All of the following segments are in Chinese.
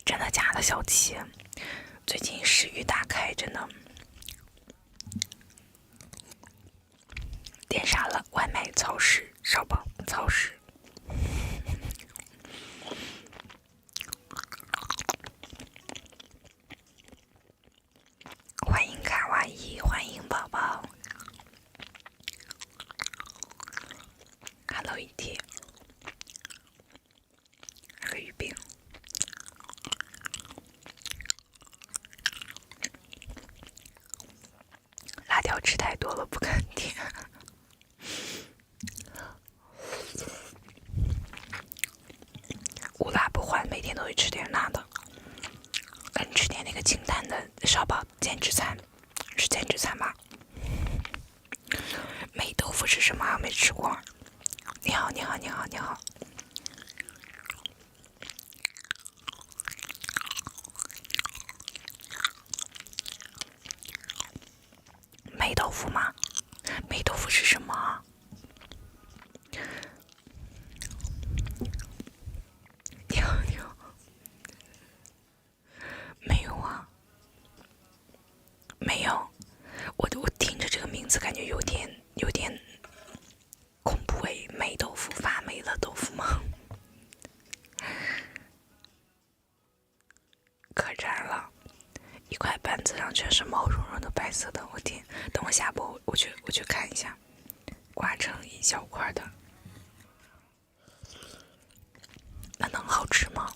真的假的，小七？最近食欲大开，真的。点啥了？外卖、超市、烧包、超市。欢迎卡哇伊，欢迎宝宝。Hello 一天，喝鱼饼。辣条吃太多了，不敢点。无辣不欢，每天都会吃点辣的。吃点那个清淡的烧包减脂餐，是减脂餐吗？霉豆腐是什么？没吃过。你好，你好，你好，你好。霉豆腐吗？霉豆腐是什么？你好，你好。没有啊，没有。我听着这个名字感觉有点恐怖诶。霉豆腐，发霉了豆腐吗？可馋了，一块板子上全是毛茸茸的白色的，我天！等我下播，我去看一下，刮成一小块的，那能好吃吗？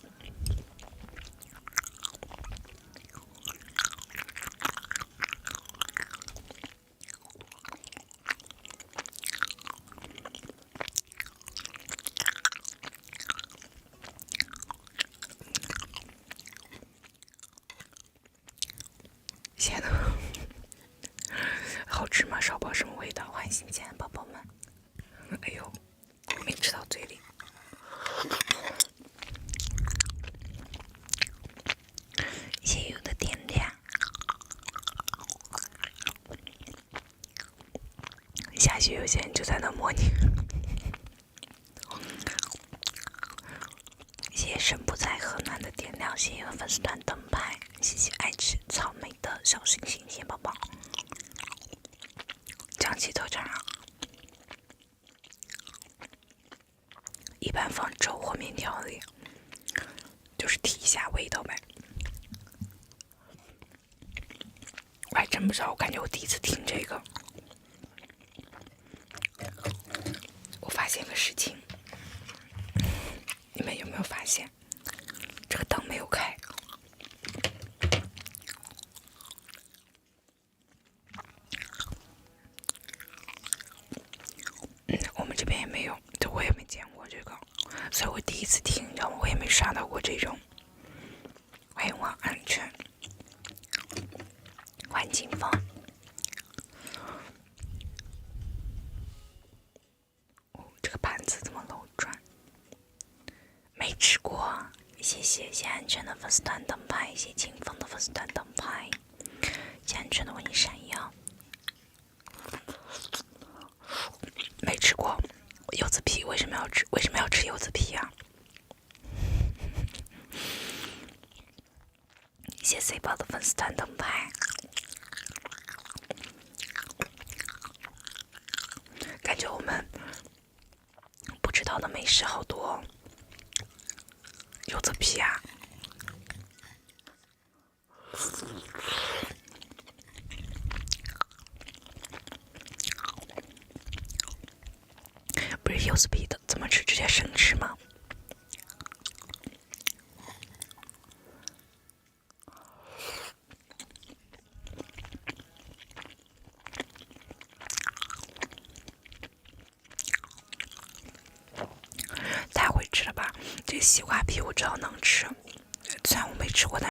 谢的，好吃吗？烧包什么味道？欢迎新进来的宝宝们。哎呦，没吃到嘴里。谢谢有的点点。下雪有些人就在那模拟。谢谢神不在河南的点亮，谢谢粉丝团灯牌，谢谢爱吃草莓的小星星，谢谢宝宝。江西特产啊，一般放粥或面条里，就是提一下味道呗。我还真不知道，我感觉我第一次听这个。我发现个事情，你们有没有发现，这个灯没有开？我们这边也没有，对，我也没见过这个，所以我第一次听，你知道吗？我也没刷到过这种。欢迎王安全，欢迎金风。这个盘子怎么漏转？没吃过，谢谢安全的粉丝团灯牌，谢谢金风的粉丝团灯牌，谢谢安全的为你闪耀。没吃过柚子皮，为什么要吃？为什么要吃柚子皮啊？谢谢 C 宝的粉丝团灯牌。感觉我们不知道的美食好多。柚子皮啊，不是柚子皮的，怎么吃？直接生吃吗？太会吃了吧！这西瓜皮我知道能吃，虽然我没吃过，但